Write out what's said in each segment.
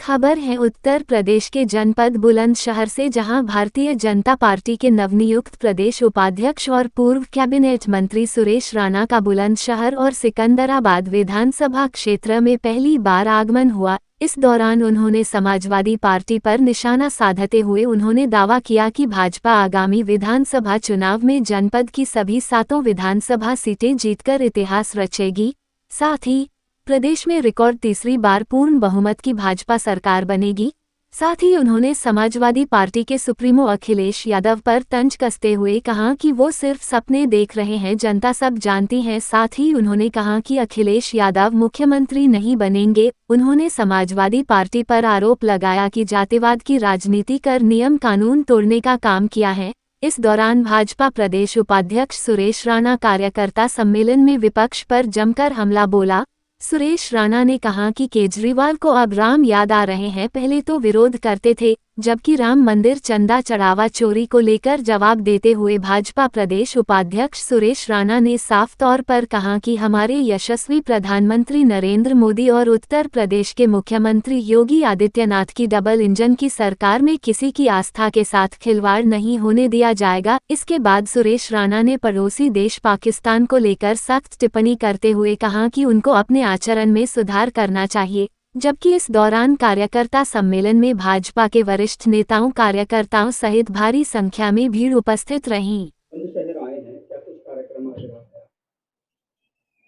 खबर है उत्तर प्रदेश के जनपद बुलंदशहर से, जहां भारतीय जनता पार्टी के नवनियुक्त प्रदेश उपाध्यक्ष और पूर्व कैबिनेट मंत्री सुरेश राणा का बुलंदशहर और सिकंदराबाद विधानसभा क्षेत्र में पहली बार आगमन हुआ। इस दौरान उन्होंने समाजवादी पार्टी पर निशाना साधते हुए उन्होंने दावा किया कि भाजपा आगामी विधानसभा चुनाव में जनपद की सभी 7 विधानसभा सीटें जीतकर इतिहास रचेगी। साथ ही प्रदेश में रिकॉर्ड तीसरी बार पूर्ण बहुमत की भाजपा सरकार बनेगी। साथ ही उन्होंने समाजवादी पार्टी के सुप्रीमो अखिलेश यादव पर तंज कसते हुए कहा कि वो सिर्फ सपने देख रहे हैं, जनता सब जानती है। साथ ही उन्होंने कहा कि अखिलेश यादव मुख्यमंत्री नहीं बनेंगे। उन्होंने समाजवादी पार्टी पर आरोप लगाया कि जातिवाद की राजनीति कर नियम कानून तोड़ने का काम किया है। इस दौरान भाजपा प्रदेश उपाध्यक्ष सुरेश राणा कार्यकर्ता सम्मेलन में विपक्ष पर जमकर हमला बोला। सुरेश राणा ने कहा कि केजरीवाल को अब राम याद आ रहे हैं, पहले तो विरोध करते थे, जबकि राम मंदिर चंदा चढ़ावा चोरी को लेकर जवाब देते हुए भाजपा प्रदेश उपाध्यक्ष सुरेश राणा ने साफ तौर पर कहा कि हमारे यशस्वी प्रधानमंत्री नरेंद्र मोदी और उत्तर प्रदेश के मुख्यमंत्री योगी आदित्यनाथ की डबल इंजन की सरकार में किसी की आस्था के साथ खिलवाड़ नहीं होने दिया जाएगा। इसके बाद सुरेश राणा ने पड़ोसी देश पाकिस्तान को लेकर सख्त टिप्पणी करते हुए कहा कि उनको अपने आचरण में सुधार करना चाहिए। जबकि इस दौरान कार्यकर्ता सम्मेलन में भाजपा के वरिष्ठ नेताओं कार्यकर्ताओं सहित भारी संख्या में भीड़ उपस्थित रही।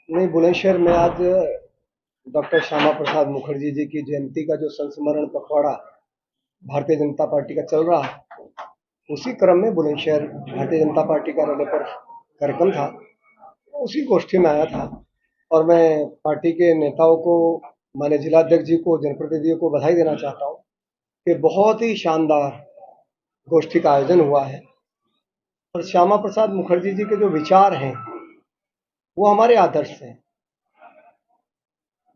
नहीं, बुलंदशहर में आज डॉक्टर श्यामा प्रसाद मुखर्जी जी की जयंती का जो संस्मरण पखवाड़ा भारतीय जनता पार्टी का चल रहा है, उसी क्रम में बुलंदशहर भारतीय जनता पार्टी कार्यालय पर कार्यक्रम था, उसी गोष्ठी में आया था और मैं पार्टी के नेताओं को, माननीय जिलाध्यक्ष जी को, जनप्रतिनिधियों को बधाई देना चाहता हूं कि बहुत ही शानदार गोष्ठी का आयोजन हुआ है। और श्यामा प्रसाद मुखर्जी जी के जो विचार हैं वो हमारे आदर्श हैं।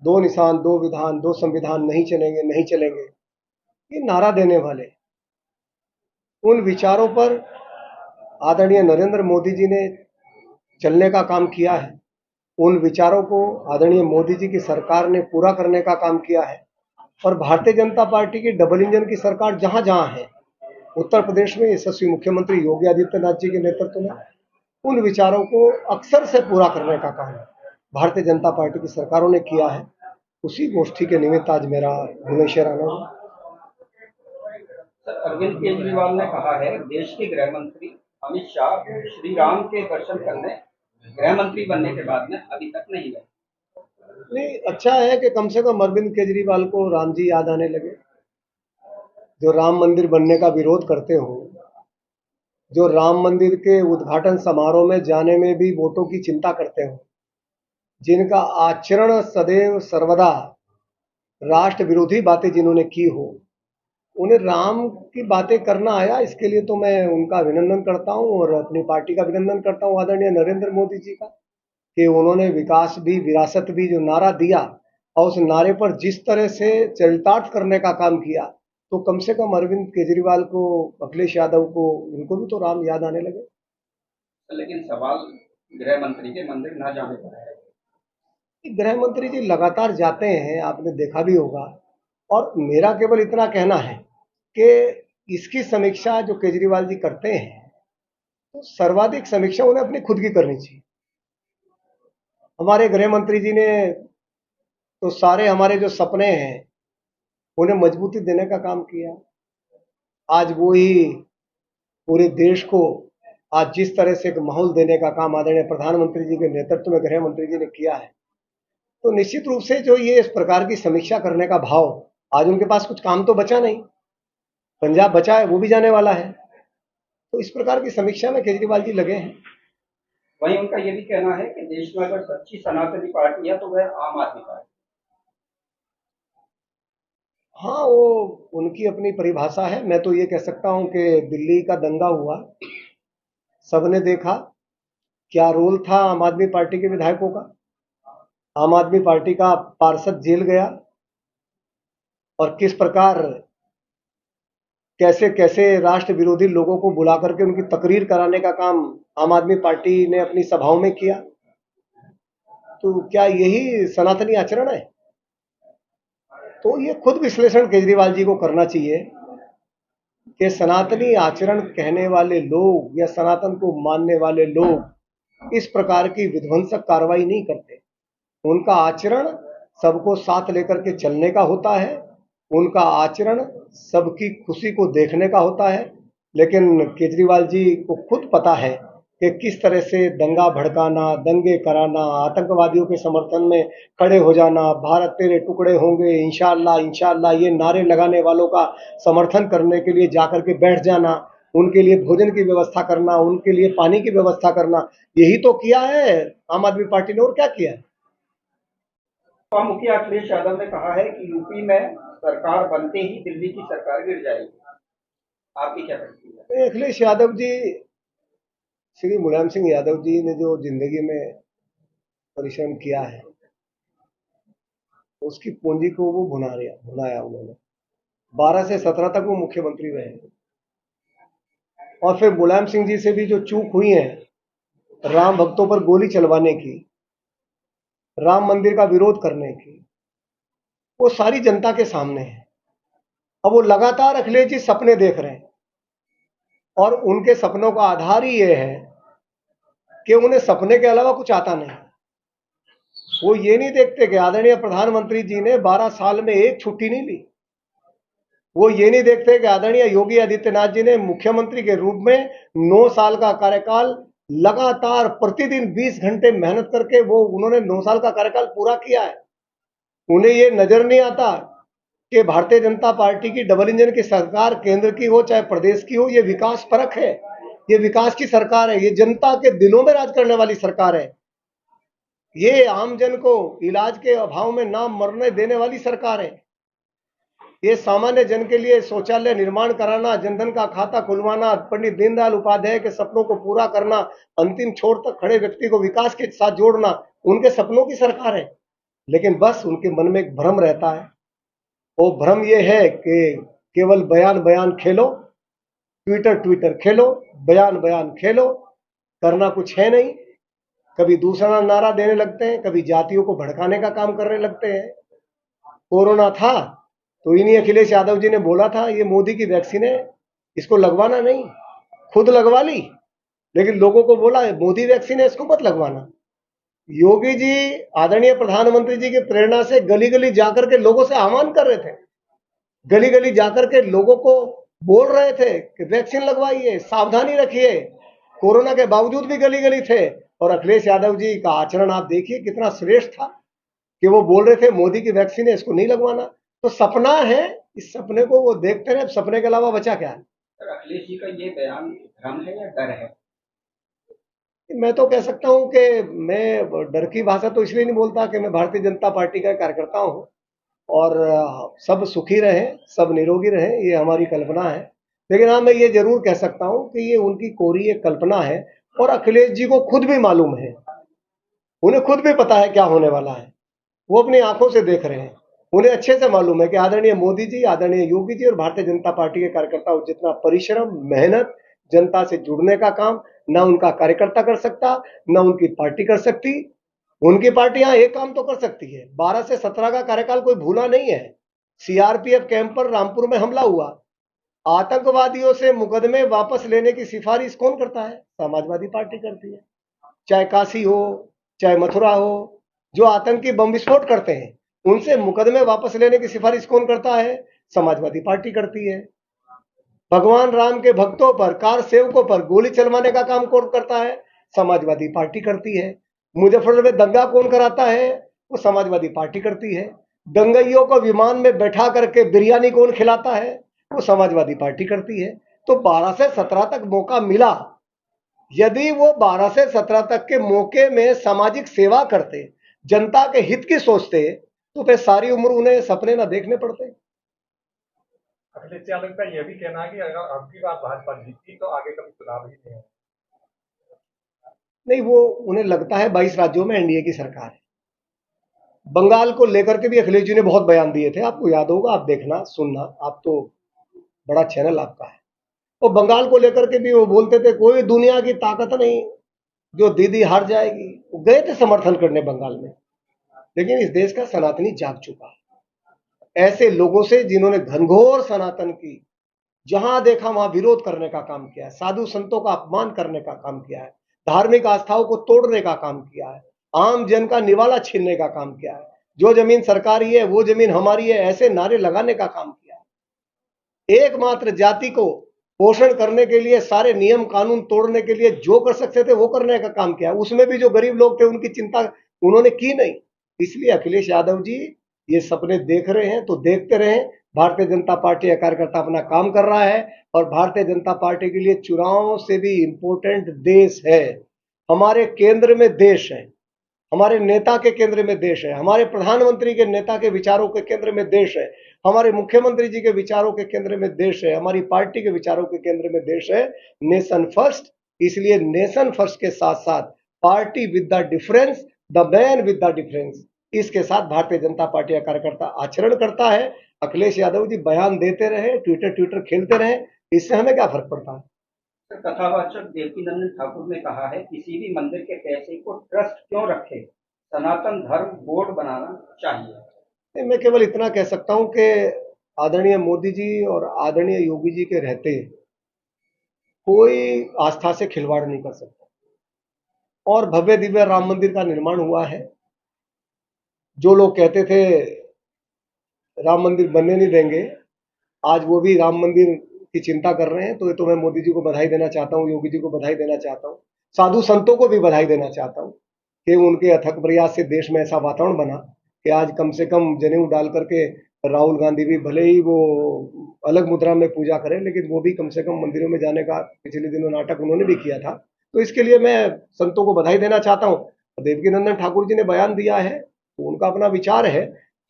2 निशान, 2 विधान, 2 संविधान नहीं चलेंगे, नहीं चलेंगे, ये नारा देने वाले उन विचारों पर आदरणीय नरेंद्र मोदी जी ने चलने का काम किया है। उन विचारों को आदरणीय मोदी जी की सरकार ने पूरा करने का काम किया है। और भारतीय जनता पार्टी की डबल इंजन की सरकार जहां जहां है, उत्तर प्रदेश में यशस्वी मुख्यमंत्री योगी आदित्यनाथ जी के नेतृत्व में उन विचारों को अक्सर से पूरा करने का काम भारतीय जनता पार्टी की सरकारों ने किया है। उसी गोष्ठी के निमित्त आज मेरा बुलंदशहर आना है। अरविंद केजरीवाल ने कहा है देश के गृह मंत्री अमित शाह श्री राम के दर्शन करने गृह मंत्री बनने के बाद में अभी तक नहीं गए। नहीं, अच्छा है कि कम से कम अरविंद केजरीवाल को राम जी याद आने लगे, जो राम मंदिर बनने का विरोध करते हो, जो राम मंदिर के उद्घाटन समारोह में जाने में भी वोटों की चिंता करते हो, जिनका आचरण सदैव सर्वदा राष्ट्र विरोधी बातें जिन्होंने की हो, उन्हें राम की बातें करना आया। इसके लिए तो मैं उनका अभिनंदन करता हूं और अपनी पार्टी का अभिनंदन करता हूं आदरणीय नरेंद्र मोदी जी का, कि उन्होंने विकास भी विरासत भी जो नारा दिया और उस नारे पर जिस तरह से चरितार्थ करने का काम किया, तो कम से कम अरविंद केजरीवाल को, अखिलेश यादव को, इनको भी तो राम याद आने लगे। लेकिन सवाल गृह मंत्री के मंदिर न जाने पर है। गृह मंत्री जी लगातार जाते हैं, आपने देखा भी होगा। और मेरा केवल इतना कहना है कि इसकी समीक्षा जो केजरीवाल जी करते हैं, तो सर्वाधिक समीक्षा उन्हें अपनी खुद की करनी चाहिए। हमारे गृह मंत्री जी ने तो सारे हमारे जो सपने हैं उन्हें मजबूती देने का काम किया। आज वो ही पूरे देश को आज जिस तरह से एक माहौल देने का काम आदरणीय प्रधानमंत्री जी के नेतृत्व में गृह मंत्री जी ने किया है, तो निश्चित रूप से जो ये इस प्रकार की समीक्षा करने का भाव, आज उनके पास कुछ काम तो बचा नहीं, पंजाब बचा है, वो भी जाने वाला है, तो इस प्रकार की समीक्षा में केजरीवाल जी लगे हैं। वहीं उनका ये भी कहना है कि देश में अगर सच्ची सनातनी पार्टी है तो वह आम आदमी पार्टी। हाँ, वो उनकी अपनी परिभाषा है। मैं तो ये कह सकता हूं कि दिल्ली का दंगा हुआ, सबने देखा क्या रोल था आम आदमी पार्टी के विधायकों का। आम आदमी पार्टी का पार्षद जेल गया और किस प्रकार कैसे कैसे राष्ट्र विरोधी लोगों को बुला करके उनकी तकरीर कराने का काम आम आदमी पार्टी ने अपनी सभाओं में किया। तो क्या यही सनातनी आचरण है? तो ये खुद विश्लेषण केजरीवाल जी को करना चाहिए कि सनातनी आचरण कहने वाले लोग या सनातन को मानने वाले लोग इस प्रकार की विध्वंसक कार्रवाई नहीं करते। उनका आचरण सबको साथ लेकर के चलने का होता है, उनका आचरण सबकी खुशी को देखने का होता है। लेकिन केजरीवाल जी को खुद पता है कि किस तरह से दंगा भड़काना, दंगे कराना, आतंकवादियों के समर्थन में खड़े हो जाना, भारत तेरे टुकड़े होंगे, इंशाअल्लाह इंशाअल्लाह, ये नारे लगाने वालों का समर्थन करने के लिए जाकर के बैठ जाना, उनके लिए भोजन की व्यवस्था करना, उनके लिए पानी की व्यवस्था करना, यही तो किया है आम आदमी पार्टी ने। और क्या किया है? मुखिया अखिलेश यादव ने कहा है कि यूपी में सरकार बनते ही दिल्ली की सरकार गिर जाएगी। आपकी क्या प्रतिक्रिया है? अखिलेश यादव जी, श्री मुलायम सिंह यादव जी ने जो जिंदगी में परिश्रम किया है, उसकी पूंजी को वो भुनाया उन्होंने। 12 से 17 तक वो मुख्यमंत्री रहे, और फिर मुलायम सिंह जी से भी जो चूक हुई है राम भक्तों पर गोली चलवाने की, राम मंदिर का विरोध करने की, वो सारी जनता के सामने है। अब वो लगातार अखिलेश जी सपने देख रहे हैं, और उनके सपनों का आधार ही ये है कि उन्हें सपने के अलावा कुछ आता नहीं। वो ये नहीं देखते कि आदरणीय प्रधानमंत्री जी ने 12 साल में एक छुट्टी नहीं ली। वो ये नहीं देखते कि आदरणीय योगी आदित्यनाथ जी ने मुख्यमंत्री के रूप में 9 साल का कार्यकाल लगातार प्रतिदिन 20 घंटे मेहनत करके वो उन्होंने 9 साल का कार्यकाल पूरा किया है। उन्हें ये नजर नहीं आता कि भारतीय जनता पार्टी की डबल इंजन की सरकार केंद्र की हो चाहे प्रदेश की हो, ये विकास परक है, ये विकास की सरकार है, ये जनता के दिलों में राज करने वाली सरकार है, ये आम जन को इलाज के अभाव में ना मरने देने वाली सरकार है। ये सामान्य जन के लिए शौचालय निर्माण कराना, जनधन का खाता खुलवाना, पंडित दीनदयाल उपाध्याय के सपनों को पूरा करना, अंतिम छोर तक खड़े व्यक्ति को विकास के साथ जोड़ना, उनके सपनों की सरकार है। लेकिन बस उनके मन में एक भ्रम रहता है, वो भ्रम ये है कि केवल बयान बयान खेलो, ट्विटर ट्विटर खेलो, बयान बयान खेलो, करना कुछ है नहीं। कभी दूसरा नारा देने लगते हैं, कभी जातियों को भड़काने का काम करने लगते हैं। कोरोना था तो इन्हीं अखिलेश यादव जी ने बोला था ये मोदी की वैक्सीन है, इसको लगवाना नहीं, खुद लगवा ली, लेकिन लोगों को बोला मोदी वैक्सीन है, इसको मत लगवाना। योगी जी आदरणीय प्रधानमंत्री जी की प्रेरणा से गली गली जाकर के लोगों से आह्वान कर रहे थे, गली गली जाकर के लोगों को बोल रहे थे कि वैक्सीन लगवाइए, सावधानी रखिए। कोरोना के बावजूद भी गली गली थे। और अखिलेश यादव जी का आचरण आप देखिए कितना श्रेष्ठ था कि वो बोल रहे थे मोदी की वैक्सीन है, इसको नहीं लगवाना। तो सपना है, इस सपने को वो देखते रहे, सपने के अलावा बचा क्या है? सर, अखिलेश जी का ये बयान भ्रम है या डर है? मैं तो कह सकता हूं कि मैं डर की भाषा तो इसलिए नहीं बोलता कि मैं भारतीय जनता पार्टी का कार्यकर्ता हूं, और सब सुखी रहें, सब निरोगी रहें, ये हमारी कल्पना है। लेकिन हाँ, मैं ये जरूर कह सकता हूं कि ये उनकी कोरी एक कल्पना है, और अखिलेश जी को खुद भी मालूम है, उन्हें खुद भी पता है क्या होने वाला है। वो अपनी आंखों से देख रहे हैं, उन्हें अच्छे से मालूम है कि आदरणीय मोदी जी, आदरणीय योगी जी और भारतीय जनता पार्टी के कार्यकर्ताओं जितना परिश्रम, मेहनत, जनता से जुड़ने का काम ना उनका कार्यकर्ता कर सकता, ना उनकी पार्टी कर सकती। उनकी पार्टी यहां एक काम तो कर सकती है, 12 से 17 का कार्यकाल कोई भूला नहीं है। सीआरपीएफ कैंप पर रामपुर में हमला हुआ, आतंकवादियों से मुकदमे वापस लेने की सिफारिश कौन करता है? समाजवादी पार्टी करती है। चाहे काशी हो, चाहे मथुरा हो, जो आतंकी बम विस्फोट करते हैं उनसे मुकदमे वापस लेने की सिफारिश कौन करता है? समाजवादी पार्टी करती है। भगवान राम के भक्तों पर, कार सेवकों पर गोली चलवाने का काम कौन करता है? समाजवादी पार्टी करती है। मुजफ्फरनगर में दंगा कौन कराता है? वो समाजवादी पार्टी करती है। दंगइयों को विमान में बैठा करके बिरयानी कौन खिलाता है? वो समाजवादी पार्टी करती है। तो 12 से 17 तक मौका मिला, यदि वो 12 से 17 तक के मौके में सामाजिक सेवा करते, जनता के हित की सोचते, तो फिर सारी उम्र उन्हें सपने ना देखने पड़ते। अखिलेश यादव का यह भी कहना है कि अगर अब की बार भाजपा जीती तो आगे कभी चुनाव ही नहीं है। नहीं, वो उन्हें लगता है 22 राज्यों में एनडीए की सरकार है। बंगाल को लेकर के भी अखिलेश जी ने बहुत बयान दिए थे, आपको याद होगा, आप देखना सुनना, आप तो बड़ा चैनल आपका है। और बंगाल को लेकर के भी वो बोलते थे कोई दुनिया की ताकत नहीं जो दीदी हार जाएगी। वो गए थे समर्थन करने बंगाल में। लेकिन इस देश का सनातनी जाग चुका है, ऐसे लोगों से जिन्होंने घनघोर सनातन की जहां देखा वहां विरोध करने का काम किया है, साधु संतों का अपमान करने का काम किया है, धार्मिक आस्थाओं को तोड़ने का काम किया है, आम जन का निवाला छीनने का काम किया है, जो जमीन सरकारी है वो जमीन हमारी है ऐसे नारे लगाने का काम किया है। एकमात्र जाति को पोषण करने के लिए सारे नियम कानून तोड़ने के लिए जो कर सकते थे वो करने का काम किया, उसमें भी जो गरीब लोग थे उनकी चिंता उन्होंने की नहीं। इसलिए अखिलेश यादव जी ये सपने देख रहे हैं तो देखते रहें। भारतीय जनता पार्टी का कार्यकर्ता अपना काम कर रहा है और भारतीय जनता पार्टी के लिए चुनाव से भी इंपॉर्टेंट देश है। हमारे केंद्र में देश है, हमारे नेता के केंद्र में देश है, हमारे प्रधानमंत्री के नेता के विचारों के केंद्र में देश है, हमारे मुख्यमंत्री जी के विचारों के केंद्र में देश है, हमारी पार्टी के विचारों के केंद्र में देश है। नेशन फर्स्ट, इसलिए नेशन फर्स्ट के साथ साथ party with the difference, the man with the difference, इसके साथ भारतीय जनता पार्टी का कार्यकर्ता आचरण करता है। अखिलेश यादव जी बयान देते रहे, ट्विटर खेलते रहे, इससे हमें क्या फर्क पड़ता है। कथावाचक देवकीनंदन ठाकुर ने कहा है किसी भी मंदिर के पैसे को ट्रस्ट क्यों रखे, सनातन धर्म बोर्ड बनाना चाहिए। मैं केवल इतना कह सकता हूं कि आदरणीय मोदी जी और आदरणीय योगी जी के रहते कोई आस्था से खिलवाड़ नहीं कर सकता और भव्य दिव्य राम मंदिर का निर्माण हुआ है। जो लोग कहते थे राम मंदिर बनने नहीं देंगे, आज वो भी राम मंदिर की चिंता कर रहे हैं। तो ये तो मैं मोदी जी को बधाई देना चाहता हूँ, योगी जी को बधाई देना चाहता हूँ, साधु संतों को भी बधाई देना चाहता हूँ कि उनके अथक प्रयास से देश में ऐसा वातावरण बना कि आज कम से कम जनेऊ डाल करके राहुल गांधी भी भले ही वो अलग मुद्रा में पूजा करें, लेकिन वो भी कम से कम मंदिरों में जाने का पिछले दिनों नाटक उन्होंने भी किया था। तो इसके लिए मैं संतों को बधाई देना चाहता हूँ। देवकीनंदन ठाकुर जी ने बयान दिया है तो उनका अपना विचार है।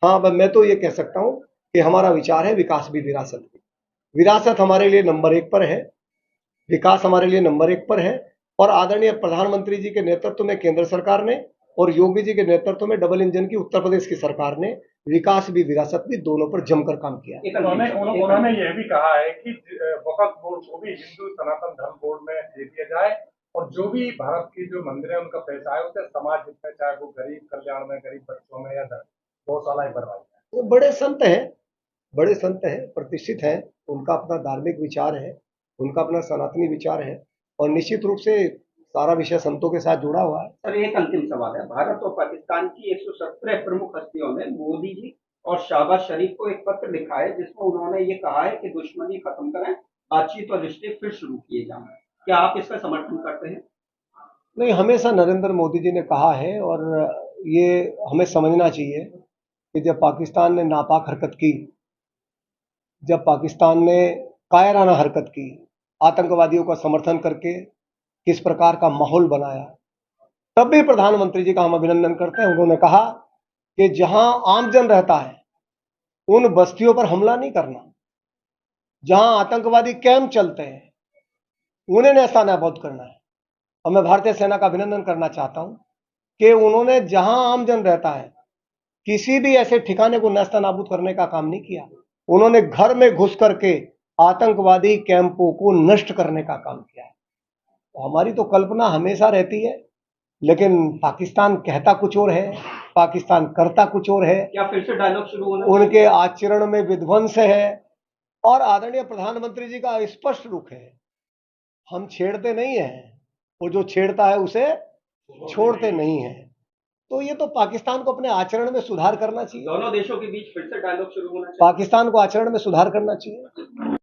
हाँ, मैं तो ये कह सकता हूँ कि हमारा विचार है विकास भी विरासत भी। विरासत हमारे लिए नंबर 1 पर है, विकास हमारे लिए नंबर 1 पर है और आदरणीय प्रधानमंत्री जी के नेतृत्व में केंद्र सरकार ने और योगी जी के नेतृत्व में डबल इंजन की उत्तर प्रदेश की सरकार ने विकास भी विरासत भी दोनों पर जमकर काम किया। उन्होंने यह भी कहा है कि वक्फ बोर्ड को भी हिंदू सनातन धर्म बोर्ड में दे दिया जाए और जो भी भारत की जो मंदिर है उनका पैसा है उसे समाज हित में, चाहे वो गरीब कल्याण में, गरीब बच्चों में या गौशाला बनवाई। वो बड़े संत हैं, प्रतिष्ठित हैं, उनका अपना धार्मिक विचार है, उनका अपना सनातनी विचार है और निश्चित रूप से सारा विषय संतों के साथ जुड़ा हुआ है। सर, एक अंतिम सवाल है। भारत और पाकिस्तान की 117 प्रमुख हस्तियों ने मोदी जी और शहबाज शरीफ को एक पत्र लिखा है जिसमें उन्होंने ये कहा है कि दुश्मनी खत्म करें, बातचीत और रिश्ते फिर शुरू किए जाएं। क्या आप इसका समर्थन करते हैं? नहीं, हमेशा नरेंद्र मोदी जी ने कहा है और ये हमें समझना चाहिए कि जब पाकिस्तान ने नापाक हरकत की, जब पाकिस्तान ने कायराना हरकत की, आतंकवादियों का समर्थन करके किस प्रकार का माहौल बनाया, तब भी प्रधानमंत्री जी का हम अभिनंदन करते हैं। उन्होंने कहा कि जहां आमजन रहता है उन बस्तियों पर हमला नहीं करना, जहां आतंकवादी कैंप चलते हैं उन्हें नेस्तनाबूद करना है। और मैं भारतीय सेना का अभिनंदन करना चाहता हूं कि उन्होंने जहां आमजन रहता है किसी भी ऐसे ठिकाने को नेस्तनाबूद करने का काम नहीं किया। उन्होंने घर में घुस करके आतंकवादी कैंपों को नष्ट करने का काम किया है। तो हमारी तो कल्पना हमेशा रहती है, लेकिन पाकिस्तान कहता कुछ और है, पाकिस्तान करता कुछ और है। क्या फिर से डायलॉग शुरू होना? उनके आचरण में विध्वंस है और आदरणीय प्रधानमंत्री जी का स्पष्ट रुख है, हम छेड़ते नहीं हैं और जो छेड़ता है उसे छोड़ते नहीं हैं। तो ये तो पाकिस्तान को अपने आचरण में सुधार करना चाहिए। दोनों देशों के बीच फिर से डायलॉग शुरू होना चाहिए। पाकिस्तान को आचरण में सुधार करना चाहिए।